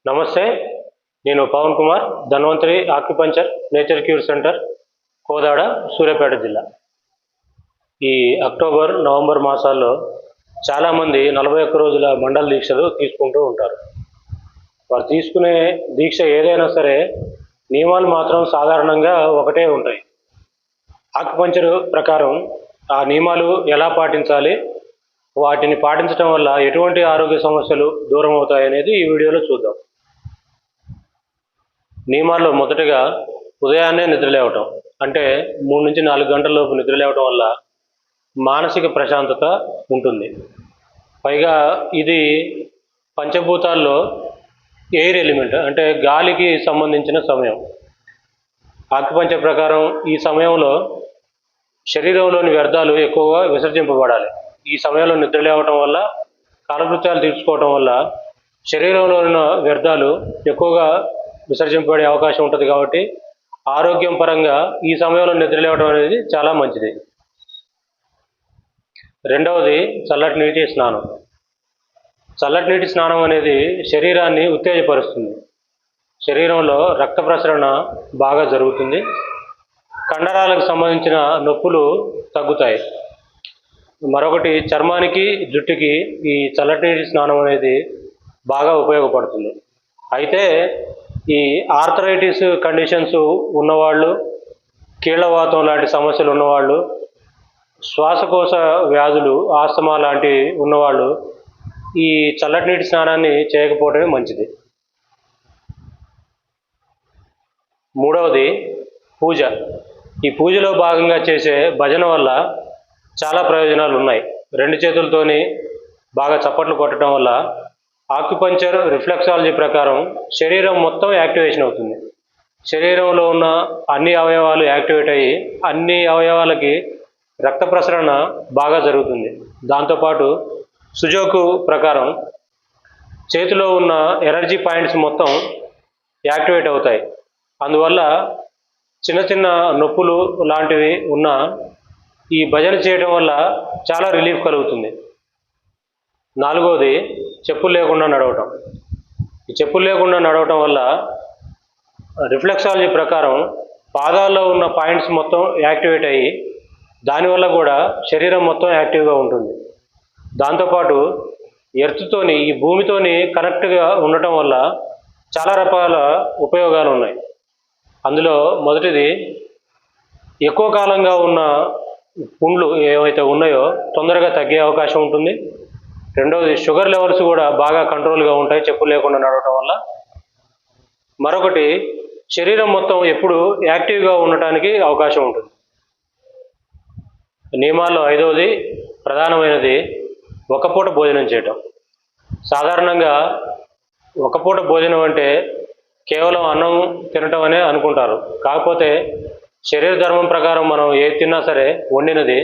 నమస్తే, నేను Pavan Kumar, Dhanvantari acupuncture nature cure centre, Kodad, Suryapet జిల్లా. ఈ అక్టోబర్ నవంబర్ మాసాల్లో చాలామంది 41 రోజుల మండల దీక్షలు తీసుకుంటూ ఉంటారు. వారు తీసుకునే దీక్ష ఏదైనా సరే నియమాలు మాత్రం సాధారణంగా ఒకటే ఉంటాయి. ఆక్యుపంచర్ ప్రకారం ఆ నియమాలు ఎలా పాటించాలి, వాటిని పాటించడం వల్ల ఎటువంటి ఆరోగ్య సమస్యలు దూరం అవుతాయి అనేది ఈ వీడియోలో చూద్దాం. నియమాల్లో మొదటగా ఉదయాన్నే నిద్రలేవటం, అంటే 3 నుంచి 4 గంటల లోపు నిద్రలేవటం వల్ల మానసిక ప్రశాంతత ఉంటుంది. పైగా ఇది పంచభూతాల్లో ఎయిర్ ఎలిమెంట్, అంటే గాలికి సంబంధించిన సమయం. ఆక్యుపంచర్ ప్రకారం ఈ సమయంలో శరీరంలోని వ్యర్థాలు ఎక్కువగా విసర్జింపబడాలి. ఈ సమయంలో నిద్రలేవటం వల్ల, కాలకృత్యాలు తీర్చుకోవటం వల్ల శరీరంలో ఉన్న వ్యర్థాలు ఎక్కువగా విసర్జింపబడే అవకాశం ఉంటుంది. కాబట్టి ఆరోగ్యం పరంగా ఈ సమయంలో నిద్రలేవడం అనేది చాలా మంచిది. రెండవది చల్లటి నీటి స్నానం. చల్లటి నీటి స్నానం అనేది శరీరాన్ని ఉత్తేజపరుస్తుంది. శరీరంలో రక్త ప్రసరణ బాగా జరుగుతుంది. కండరాలకు సంబంధించిన నొప్పులు తగ్గుతాయి. మరొకటి, చర్మానికి, జుట్టుకి ఈ చల్లటి నీటి స్నానం అనేది బాగా ఉపయోగపడుతుంది. అయితే ఈ ఆర్థరైటిస్ కండిషన్స్ ఉన్నవాళ్ళు, కీళ్ళవాతం లాంటి సమస్యలు ఉన్నవాళ్ళు, శ్వాసకోశ వ్యాధులు, ఆస్తమా లాంటి ఉన్నవాళ్ళు ఈ చల్లటి నీటి స్నానాన్ని చేయకపోవడమే మంచిది. మూడవది పూజ. ఈ పూజలో భాగంగా చేసే భజన వల్ల చాలా ప్రయోజనాలు ఉన్నాయి. 2 చేతులతోని బాగా చప్పట్లు కొట్టడం వల్ల ఆక్యుపంచర్ రిఫ్లెక్సాలజీ ప్రకారం శరీరం మొత్తం యాక్టివేషన్ అవుతుంది. శరీరంలో ఉన్న అన్ని అవయవాలు యాక్టివేట్ అయ్యి అన్ని అవయవాలకి రక్త ప్రసరణ బాగా జరుగుతుంది. దాంతోపాటు సుజోకు ప్రకారం చేతిలో ఉన్న ఎనర్జీ పాయింట్స్ మొత్తం యాక్టివేట్ అవుతాయి. అందువల్ల చిన్న చిన్న నొప్పులు లాంటివి ఉన్న ఈ భజన చేయడం వల్ల చాలా రిలీఫ్ కలుగుతుంది. నాలుగవది చెప్పులు లేకుండా నడవటం. ఈ చెప్పులు లేకుండా నడవటం వల్ల రిఫ్లెక్సాలజీ ప్రకారం పాదాల్లో ఉన్న పాయింట్స్ మొత్తం యాక్టివేట్ అయ్యి దానివల్ల కూడా శరీరం మొత్తం యాక్టివ్గా ఉంటుంది. దాంతోపాటు ఎర్త్తోని, ఈ భూమితోని కనెక్ట్గా ఉండటం వల్ల చాలా రకాల ఉపయోగాలు ఉన్నాయి. అందులో మొదటిది, ఎక్కువ కాలంగా ఉన్న పుండ్లు ఏవైతే ఉన్నాయో తొందరగా తగ్గే అవకాశం ఉంటుంది. రెండవది, షుగర్ లెవెల్స్ కూడా బాగా కంట్రోల్గా ఉంటాయి చెప్పులు లేకుండా నడవటం వల్ల. మరొకటి, శరీరం మొత్తం ఎప్పుడు యాక్టివ్గా ఉండటానికి అవకాశం ఉంటుంది. నియమాల్లో ఐదవది, ప్రధానమైనది, ఒక పూట భోజనం చేయటం. సాధారణంగా ఒక పూట భోజనం అంటే కేవలం అన్నం తినటం అనే అనుకుంటారు. కాకపోతే శరీర ధర్మం ప్రకారం మనం ఏది తిన్నా సరే వండినది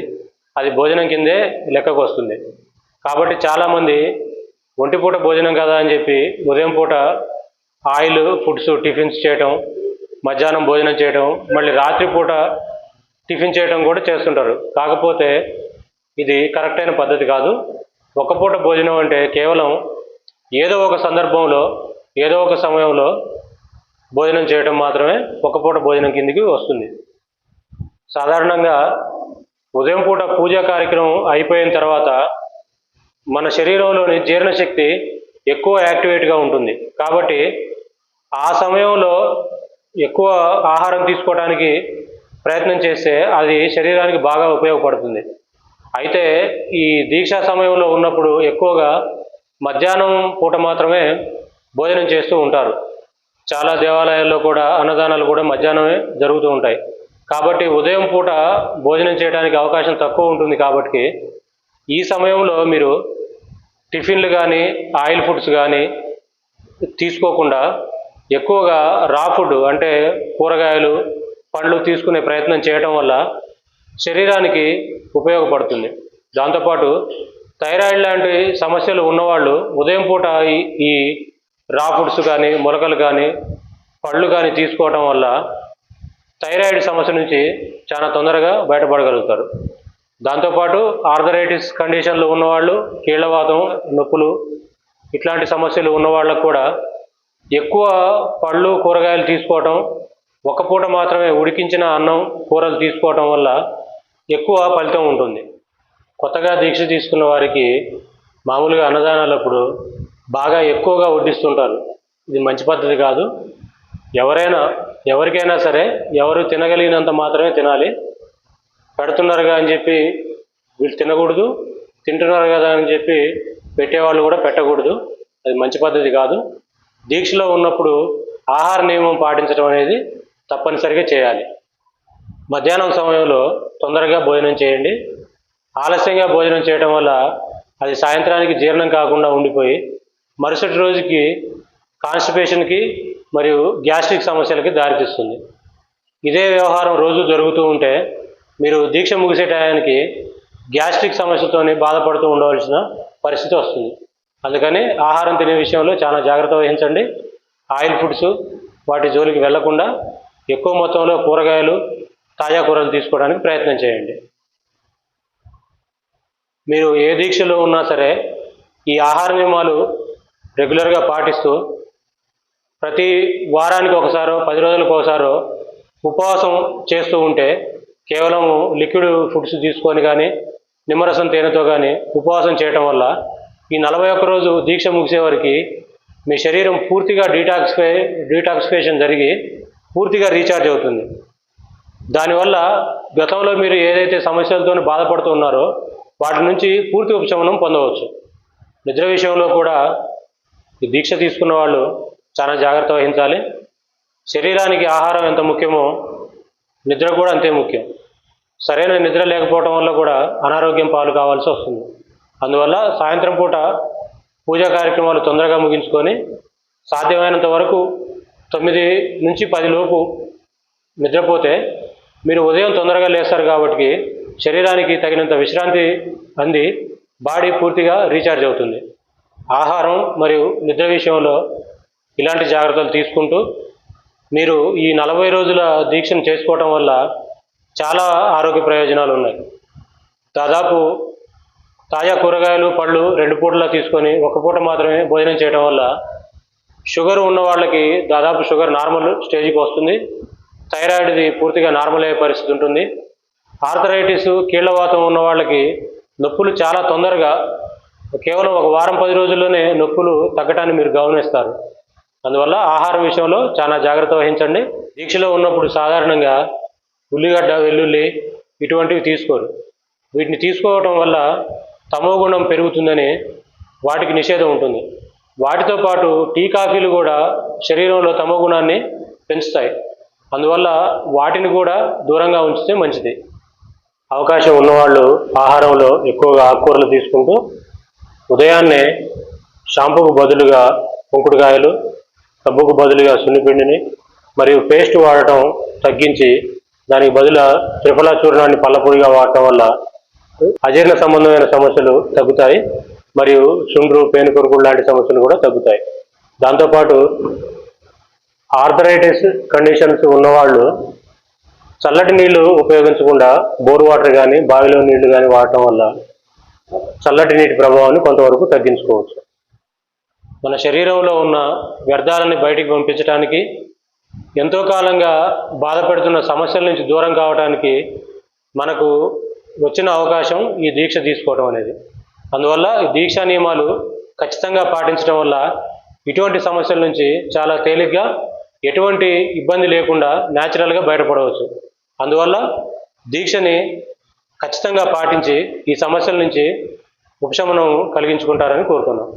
అది భోజనం కిందే లెక్కకు వస్తుంది. కాబట్టి చాలామంది ఒంటిపూట భోజనం కదా అని చెప్పి ఉదయం పూట ఆయిల్ ఫుడ్స్, టిఫిన్స్ చేయటం, మధ్యాహ్నం భోజనం చేయటం, మళ్ళీ రాత్రిపూట టిఫిన్ చేయటం కూడా చేస్తుంటారు. కాకపోతే ఇది కరెక్ట్ అయిన పద్ధతి కాదు. ఒక పూట భోజనం అంటే కేవలం ఏదో ఒక సందర్భంలో, ఏదో ఒక సమయంలో భోజనం చేయటం మాత్రమే ఒక పూట భోజనం కిందికి వస్తుంది. సాధారణంగా ఉదయం పూట పూజా కార్యక్రమం అయిపోయిన తర్వాత మన శరీరంలోని జీర్ణశక్తి ఎక్కువ యాక్టివేట్గా ఉంటుంది. కాబట్టి ఆ సమయంలో ఎక్కువ ఆహారం తీసుకోవడానికి ప్రయత్నం చేస్తే అది శరీరానికి బాగా ఉపయోగపడుతుంది. అయితే ఈ దీక్షా సమయంలో ఉన్నప్పుడు ఎక్కువగా మధ్యాహ్నం పూట మాత్రమే భోజనం చేస్తూ ఉంటారు. చాలా దేవాలయాల్లో కూడా అన్నదానాలు కూడా మధ్యాహ్నమే జరుగుతూ ఉంటాయి. కాబట్టి ఉదయం పూట భోజనం చేయడానికి అవకాశం తక్కువ ఉంటుంది. కాబట్టి ఈ సమయంలో మీరు టిఫిన్లు కానీ, ఆయిల్ ఫుడ్స్ కానీ తీసుకోకుండా ఎక్కువగా రా ఫుడ్, అంటే కూరగాయలు, పండ్లు తీసుకునే ప్రయత్నం చేయటం వల్ల శరీరానికి ఉపయోగపడుతుంది. దాంతోపాటు థైరాయిడ్ లాంటి సమస్యలు ఉన్నవాళ్ళు ఉదయం పూట ఈ రా ఫుడ్స్ కానీ, మొలకలు కానీ, పళ్ళు కానీ తీసుకోవటం వల్ల థైరాయిడ్ సమస్య నుంచి చాలా తొందరగా బయటపడగలుగుతారు. దాంతోపాటు ఆర్థరైటిస్ కండిషన్లు ఉన్నవాళ్ళు, కీళ్ళవాతం నొప్పులు, ఇట్లాంటి సమస్యలు ఉన్న వాళ్ళకు కూడా ఎక్కువ పళ్ళు కూరగాయలు తీసుకోవటం, ఒక పూట మాత్రమే ఉడికించిన అన్నం కూరలు తీసుకోవటం వల్ల ఎక్కువ ఫలితం ఉంటుంది. కొత్తగా దీక్ష తీసుకున్న వారికి మామూలుగా అన్నదానాలప్పుడు బాగా ఎక్కువగా వడ్డిస్తుంటారు. ఇది మంచి పద్ధతి కాదు. ఎవరికైనా సరే ఎవరు తినగలిగినంత మాత్రమే తినాలి. పెడుతున్నారుగా అని చెప్పి వీళ్ళు తినకూడదు, తింటున్నారు కదా అని చెప్పి పెట్టేవాళ్ళు కూడా పెట్టకూడదు. అది మంచి పద్ధతి కాదు. దీక్షలో ఉన్నప్పుడు ఆహార నియమం పాటించడం అనేది తప్పనిసరిగా చేయాలి. మధ్యాహ్నం సమయంలో తొందరగా భోజనం చేయండి. ఆలస్యంగా భోజనం చేయడం వల్ల అది సాయంత్రానికి జీర్ణం కాకుండా ఉండిపోయి మరుసటి రోజుకి కాన్స్టిపేషన్కి మరియు గ్యాస్ట్రిక్ సమస్యలకి దారితీస్తుంది. ఇదే వ్యవహారం రోజు జరుగుతూ ఉంటే మీరు దీక్ష ముగిసే టయానికి గ్యాస్ట్రిక్ సమస్యతోని బాధపడుతూ ఉండవలసిన పరిస్థితి వస్తుంది. అందుకని ఆహారం తినే విషయంలో చాలా జాగ్రత్త వహించండి. ఆయిల్ ఫుడ్స్ వాటి జోలికి వెళ్లకుండా ఎక్కువ మొత్తంలో కూరగాయలు, తాజా కూరలు తీసుకోవడానికి ప్రయత్నం చేయండి. మీరు ఏ దీక్షలో ఉన్నా సరే ఈ ఆహార నియమాలు రెగ్యులర్గా పాటిస్తూ ప్రతి వారానికి ఒకసారో 10 రోజులకు ఒకసారో ఉపవాసం చేస్తూ ఉంటే, కేవలం లిక్విడ్ ఫుడ్స్ తీసుకొని కానీ నిమ్మరసం తేనెతో కానీ ఉపవాసం చేయటం వల్ల ఈ 41 రోజు దీక్ష ముగిసే వరకు మీ శరీరం పూర్తిగా డీటాక్సిఫికేషన్ జరిగి పూర్తిగా రీఛార్జ్ అవుతుంది. దానివల్ల గతంలో మీరు ఏదైతే సమస్యలతో బాధపడుతూ ఉన్నారో వాటి నుంచి పూర్తి ఉపశమనం పొందవచ్చు. నిద్ర విషయంలో కూడా ఈ దీక్ష తీసుకున్న వాళ్ళు చాలా జాగ్రత్త వహించాలి. శరీరానికి ఆహారం ఎంత ముఖ్యమో నిద్ర కూడా అంతే ముఖ్యం. సరైన నిద్ర లేకపోవడం వల్ల కూడా అనారోగ్యం పాలు కావాల్సి వస్తుంది. అందువల్ల సాయంత్రం పూట పూజా కార్యక్రమాలు తొందరగా ముగించుకొని సాధ్యమైనంత వరకు 9 నుంచి 10 లోపు నిద్రపోతే మీరు ఉదయం తొందరగా లేస్తారు కాబట్టి శరీరానికి తగినంత విశ్రాంతి అంది బాడీ పూర్తిగా రీఛార్జ్ అవుతుంది. ఆహారం మరియు నిద్ర విషయంలో ఇలాంటి జాగ్రత్తలు తీసుకుంటూ మీరు ఈ 40 రోజుల దీక్షను చేసుకోవటం వల్ల చాలా ఆరోగ్య ప్రయోజనాలు ఉన్నాయి. దాదాపు తాజా కూరగాయలు, పళ్ళు 2 పూటలా తీసుకొని 1 పూట మాత్రమే భోజనం చేయడం వల్ల షుగర్ ఉన్న వాళ్ళకి దాదాపు షుగర్ నార్మల్ స్టేజ్కి వస్తుంది. థైరాయిడ్ది పూర్తిగా నార్మల్ అయ్యే పరిస్థితి ఉంటుంది. ఆర్థరైటిస్, కీళ్లవాతం ఉన్న వాళ్ళకి నొప్పులు చాలా తొందరగా కేవలం 1 వారం 10 రోజుల్లోనే నొప్పులు తగ్గటాన్ని మీరు గమనిస్తారు. అందువల్ల ఆహారం విషయంలో చాలా జాగ్రత్త వహించండి. దీక్షలో ఉన్నప్పుడు సాధారణంగా ఉల్లిగడ్డ, వెల్లుల్లి ఇటువంటివి తీసుకోరు. వీటిని తీసుకోవటం వల్ల తమో గుణం పెరుగుతుందని వాటికి నిషేధం ఉంటుంది. వాటితో పాటు టీ, కాఫీలు కూడా శరీరంలో తమో గుణాన్ని పెంచుతాయి. అందువల్ల వాటిని కూడా దూరంగా ఉంచితే మంచిది. అవకాశం ఉన్నవాళ్ళు ఆహారంలో ఎక్కువగా ఆకుకూరలు తీసుకుంటూ ఉదయాన్నే షాంపూకు బదులుగా కుంకుడుకాయలు, సబ్బుకు బదులుగా సున్నిపిండిని మరియు పేస్ట్ వాడటం తగ్గించి దానికి బదులు త్రిఫలా చూర్ణాన్ని పళ్ళపొడిగా వాడటం వల్ల అజీర్ణ సంబంధమైన సమస్యలు తగ్గుతాయి మరియు చుండ్రు, పేనుకొరుకుడు లాంటి సమస్యలు కూడా తగ్గుతాయి. దాంతోపాటు ఆర్థరైటిస్ కండిషన్స్ ఉన్నవాళ్ళు చల్లటి నీళ్లు ఉపయోగించకుండా బోర్ వాటర్ కానీ బావిలో నీళ్లు కానీ వాడటం వల్ల చల్లటి నీటి ప్రభావాన్ని కొంతవరకు తగ్గించుకోవచ్చు. మన శరీరంలో ఉన్న వ్యర్థాలని బయటికి పంపించడానికి, ఎంతో కాలంగా బాధపడుతున్న సమస్యల నుంచి దూరం కావడానికి మనకు వచ్చిన అవకాశం ఈ దీక్ష తీసుకోవడం అనేది. అందువల్ల ఈ దీక్షా నియమాలు ఖచ్చితంగా పాటించడం వల్ల ఇటువంటి సమస్యల నుంచి చాలా తేలిగ్గా, ఎటువంటి ఇబ్బంది లేకుండా న్యాచురల్గా బయటపడవచ్చు. అందువల్ల దీక్షని ఖచ్చితంగా పాటించి ఈ సమస్యల నుంచి ఉపశమనం కలిగించుకుంటారని కోరుతున్నాను.